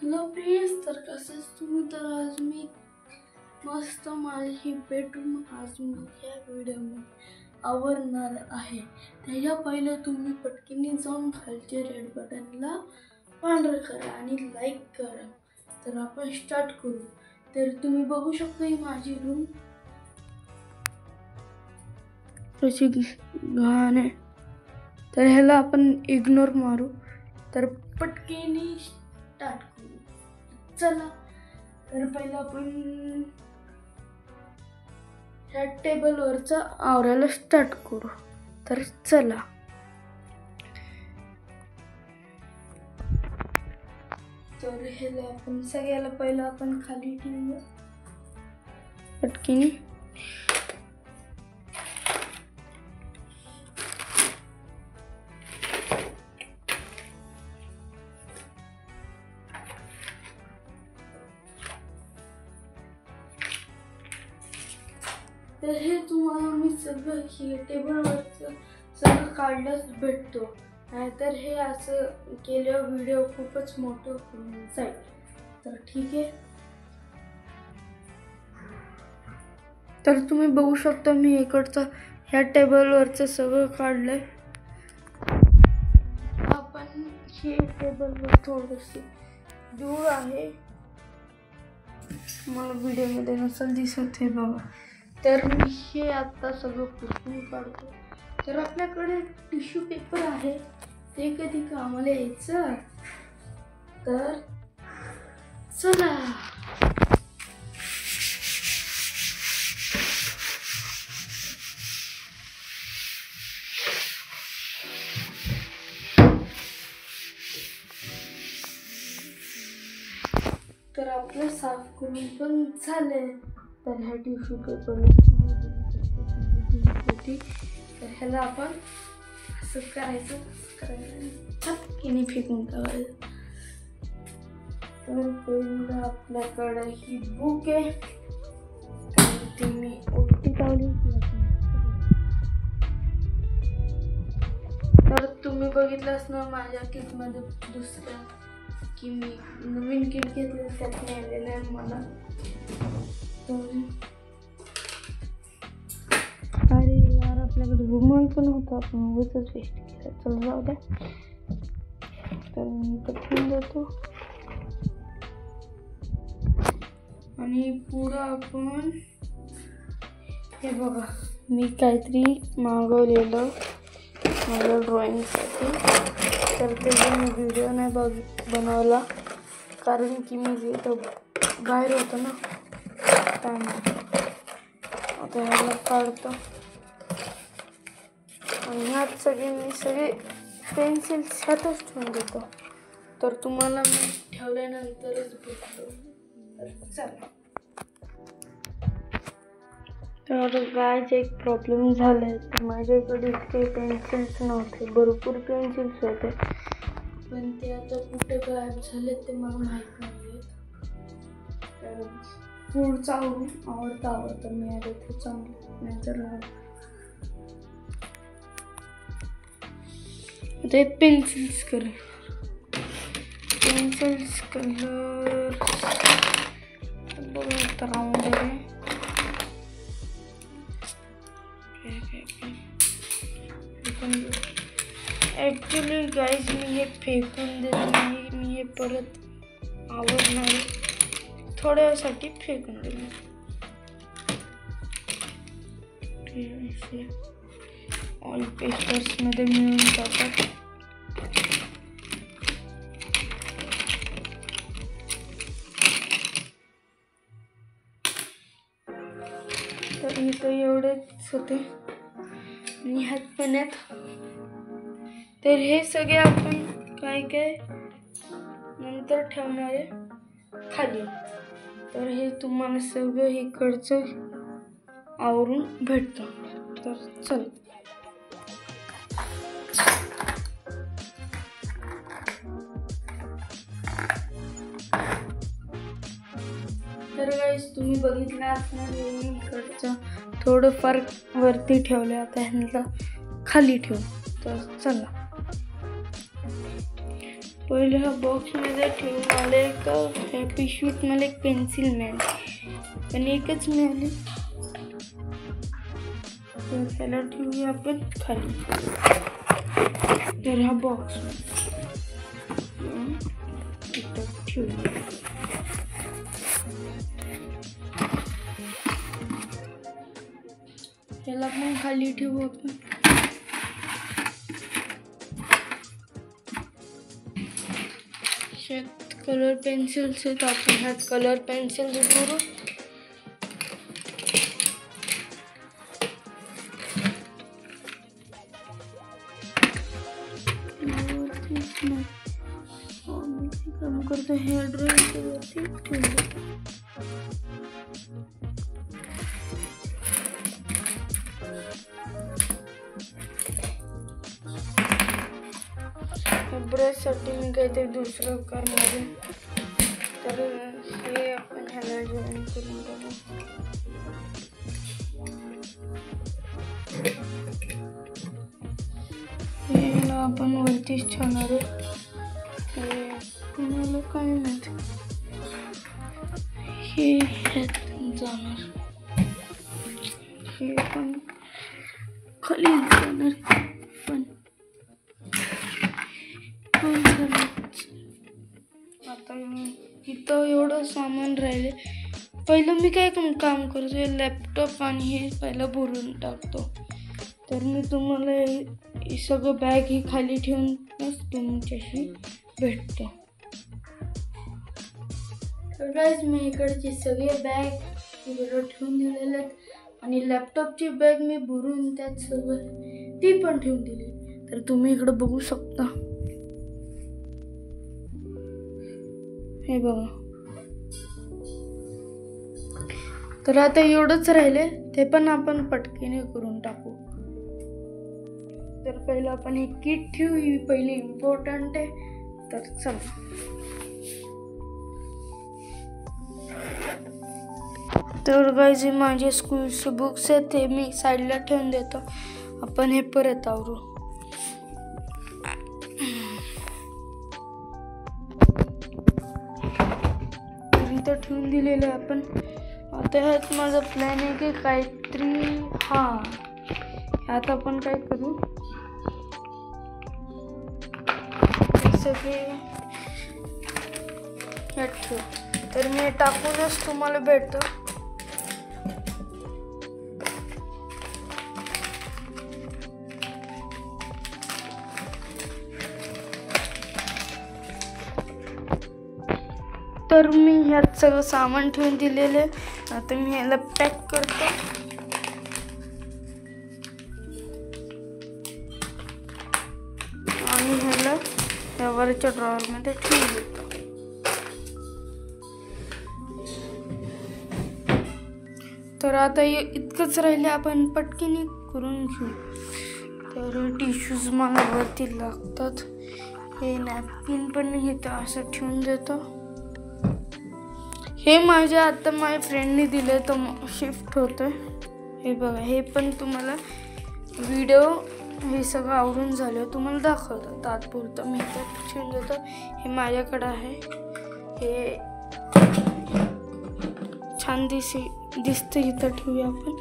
Hello please, तर कसंच तुम्ही तर आज मी मस्त माझी बेडरूम आज मी या व्हिडिओमध्ये आवरणार आहे. त्याच्या पहिले तुम्ही पटकन जाऊन खालच्या रेड बटनला पांढरं करा आणि लाईक करा. तर आपण स्टार्ट करू. तर तुम्ही बघू शकता ही माझी रूम कशी घाण आहे. तर ह्याला आपण इग्नोर मारू. तर पटकन स्टार्ट करू. चला, तर पहिलं आपण ह्या टेबलवरचा आवरायला स्टार्ट करू. तर चला, तर ह्याला आपण सगळ्याला पहिलं आपण खाली ठेवूया पटकीने. तर हे तुम्हाला मी सगळं हे टेबलवरचं सगळं काढलंच भेटतो, नाहीतर हे असं केल्यावर व्हिडिओ खूपच मोठं होऊन जाईल. तर ठीक आहे. तर तुम्ही बघू शकता मी इकडचं ह्या टेबलवरचं सगळं काढलंय. आपण हे टेबलवर थोडीशी धूळ आहे, मला व्हिडिओमध्ये नसेल दिसत हे बघा. तर मी हे आता सगळं पुसून काढतो. तर आपल्याकडे टिश्यू पेपर आहे, ते कधी कामाला यायचं. तर चला, तर आपलं साफ करून पण झालंय. तर ह्या टिश्यू पेपर तर ह्याला आपण असं करायचं, चटकीने फेकून टाकायचं. तर पहिलं आपल्याकडे ही बुक आहे, ती मी उलटी लावली. तर तुम्ही बघितलंच ना माझ्या किटमध्ये दुसऱ्या की मी नवीन किट घेतलं, त्यात मिळालेलं आहे मला. अरे यार, आपल्याकडे रुमाल पण होता, आपण उगाचच वेस्ट केला. चला जाऊ द्या. तर मी पटकन देतो आणि पुढं आपण हे बघा, मी काहीतरी मागवलेलं माझ्या ड्रॉइंगसाठी. तर त्याचा मी व्हिडिओ नाही बनवला, कारण की मी इथं बाहेर होतो ना. आता ह्याला काढतो आणि ह्यात सगळे पेन्सिल्स ह्यातच ठेवून देतो. तर तुम्हाला मी ठेवल्यानंतरच भेटतो. तर चला. तर गायच एक प्रॉब्लेम झालाय. तर माझ्याकडे इतके पेन्सिल्स नव्हते, भरपूर पेन्सिल्स होते, पण ते आता कुठे गायब झाले ते मला माहीत नाही. तर पुढचं आवडतं मिळालं ते चांगलं, नाहीतर आता पेन्सिल्स कलर राऊंड आहे. ॲक्च्युली गाईज मी हे फेकून देत नाही, मी हे परत आवडणार थोड्यासाठी फेकून दिले. ऑइल पेस्टर्समध्ये मिळून जातात. तर इथं एवढेच होते आणि ह्यात पण आहेत. तर हे सगळे आपण काय नंतर ठेवणार आहे खाली. तर हे तुम्हाला सगळं इकडचं आवरून भेटतं. तर चल, तर गाईस तुम्ही बघितलं असणार इकडचं थोडंफार वरती ठेवलं. आता ह्यांना खाली ठेवू. तर चला, पहिले ह्या बॉक्समध्ये ठेवून मला एक ह्या पिशवीत मला एक पेन्सिल मिळाली, पण एकच मिळाली. तर ह्याला ठेवूया आपण खाली. तर हा बॉक्स इथं ठेवूया. ह्याला पण खाली ठेवू आपण. कलर पेन्सिल्स आहेत, आपण ह्यात कलर पेन्सिल करू. काम करतो हे ड्रॉइंगच्या वरती ठेवलं. ब्रशसाठी मी काहीतरी दुसरं करणार आहे, तर हे आपण ह्याला जॉईन करून टाकू. हे आपण वरतीच ठेवणार आहे. हे तुम्हाला काय माहिती, हे ह्यात जाणार, हे पण खाली जाणार. पण आता इथं एवढं सामान राहिले. पहिलं मी काय काम करतो, लॅपटॉप आणि हे पहिलं भरून टाकतो. तर मी तुम्हाला हे सगळं बॅग ही खाली ठेवूनच तुमच्याशी भेटते. तर गाईज मी इकडची सगळे बॅग इकडं ठेवून दिलेले आहेत आणि लॅपटॉपची बॅग मी भरून त्यात सगळं ती पण ठेवून दिली. तर तुम्ही इकडं बघू शकता, हे बघा. तर आता एवढंच राहिले, ते पण आपण पटकीने करून टाकू. तर पहिलं आपण हे किट ठेवू, ही पहिली इम्पॉर्टंट आहे. तर चला, तर गाईज माझे स्कूलचे बुक्स आहेत ते मी साईडला ठेवून देतो. आपण हे परत आवरू. इथं ठेवून दिलेलं आहे आपण. आता ह्यात माझा प्लॅन आहे की काहीतरी ह्यात आपण काय करू, सगळे ह्यात ठेवू. तर मी टाकूनच तुम्हाला भेटतो. तर मी ह्यात सगळं सामान ठेवून दिलेलं आहे. आता मी ह्याला पॅक करतो आणि ह्याला या वरच्या ड्रॉवरमध्ये ठेवून देतो. तर आता इतकंच राहिले, आपण पटकीने करून घेऊ. तर टिश्यूज मला वरती लागतात. हे नॅपकिन पण मी इथं असं ठेवून देतो. हे माझ्या आता माझ्या फ्रेंडने दिले, तो शिफ्ट होतोय. हे बघा, हे पण तुम्हाला व्हिडिओ हे सगळं आवडून झालं तुम्हाला दाखवतो. तात्पुरतं मी इथं ठेवून देतो. हे माझ्याकडं आहे. हे छान दिसतं, इथं ठेवूया आपण.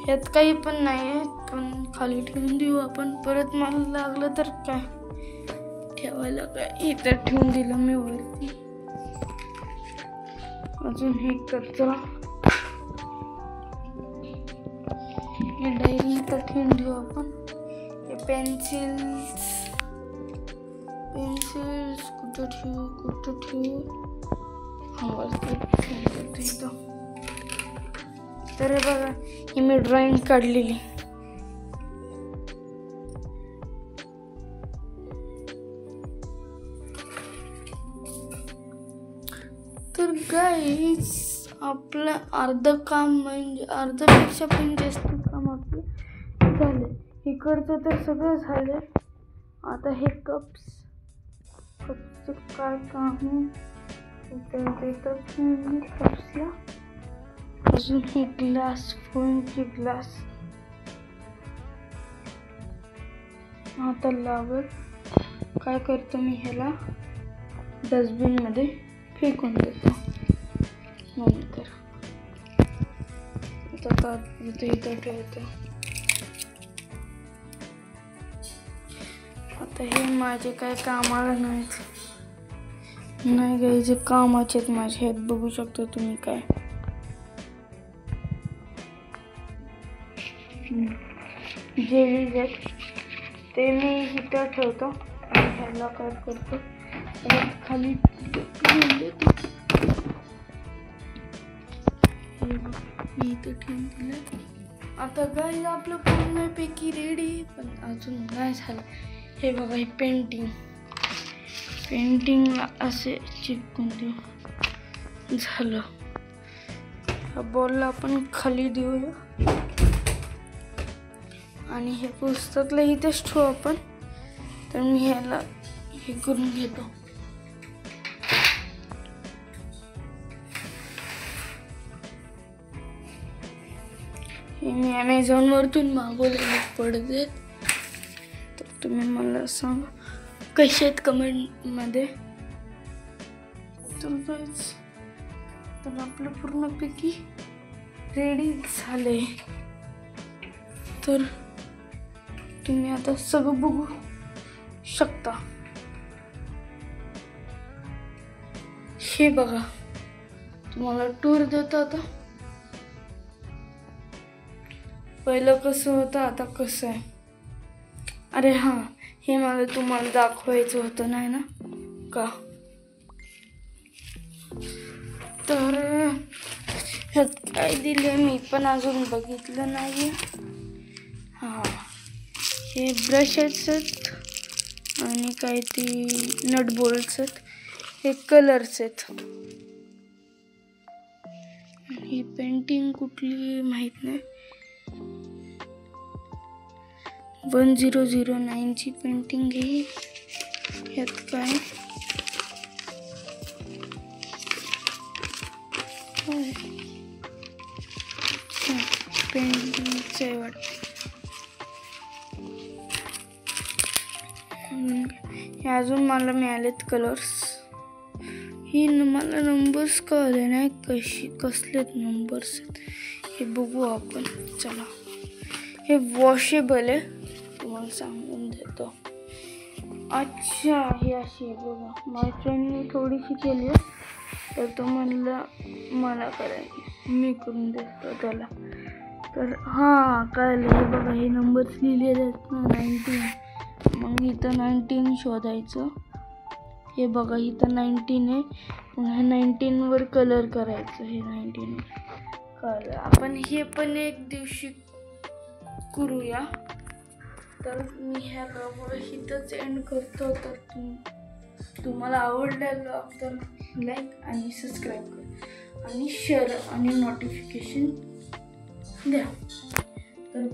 ह्यात काही पण नाही आहे, पण खाली ठेवून देऊ आपण. परत मला लागलं तर काय ठेवायला, काय इथं ठेवून दिलं मी वरती. अजून हे कचरा, हे डायरी इथं ठेवून देऊ आपण. हे पेन्सिल्स कुठं ठेवू इथं. तर हे बघा, ही मी ड्रॉइंग काढलेली. तर गाईज आपलं अर्धं काम, म्हणजे अर्ध्यापेक्षा पण जास्त काम आपलं झालं. इकडचं तर सगळं झालं. आता हे कप्सचं काय काम आहे, कप्सला. अजून हे ग्लास, फोनचे ग्लास आता लावत. काय करतो मी ह्याला डस्टबिनमध्ये फेकून देतो. नंतर आता तात्पुरते इथं ठेवतो. आता हे माझे काय कामाला नाहीत, नाही काही जे कामाचे आहेत माझे आहेत. बघू शकता तुम्ही काय जेलीज आहेत ते मी इथं ठेवतो. आणि ह्याला काय करतो, खाली देतो. मी इथं ठेवून दिलं. आता गाईज आपलं पूर्णपैकी रेडी, पण अजून नाही झालं. हे बघा, हे पेंटिंगला असे चिपकून देऊ. झालं. हा बॉलला आपण खाली देऊया आणि हे पुस्तकाला इथेच ठेवू आपण. तर मी ह्याला हे करून घेतो. हे मी ॲमेझॉनवरतून मागवलेले पडदे. तर तुम्ही मला सांगा कसे आहेत कमेंटमध्ये. तर आपलं पूर्णपैकी रेडी झाले. तर तुम्ही आता सगळं बघू शकता. हे बघा, तुम्हाला टूर देतो. आता पहिलं कसं होतं, आता कसं आहे. अरे हां, हे मला तुम्हाला दाखवायचं होतं नाही ना का. तर ह्यात काय दिले मी पण अजून बघितलं नाही. हां, हे ब्रशेस आहेत आणि काय ती नट बोल्ट्स आहेत. हे कलर्स आहेत. ही पेंटिंग कुठली माहीत नाही. 1009ची पेंटिंग आहे. ह्यात काय पेंटिंगचे वाटते. हे अजून मला मिळालेत कलर्स. ही मला नंबर्स कळले नाही कसलेत नंबर्स आहेत हे बघू आपण. चला, हे वॉशेबल आहे, तुम्हाला सांगून देतो. अच्छा, हे अशी आहे बघा. माझ्या फ्रेंडने थोडीशी केली आहे, तर तो म्हणला मला करायची, मी करून देतो त्याला. तर हां, कळलं. हे बघा, हे नंबर्स लिहिलेले आहेत ना, 19. मग इथं 19 शोधायचं. हे बघा, इथं 19 आहे. मग ह्या 19वर कलर करायचं. हे 19 कळलं. आपण हे पण एक दिवशी करूया. तर मी ह्या व्हिडिओ इथंच एंड करतो. तर तुम्हाला आवडलेलं तर लाईक आणि सबस्क्राईब करा आणि शेअर आणि नोटिफिकेशन द्या. तर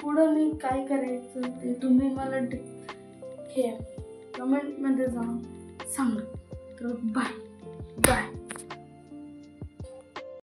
पुढं मी काय करायचं ते तुम्ही मला हे कमेंटमध्ये जाऊन सांगा. तर बाय.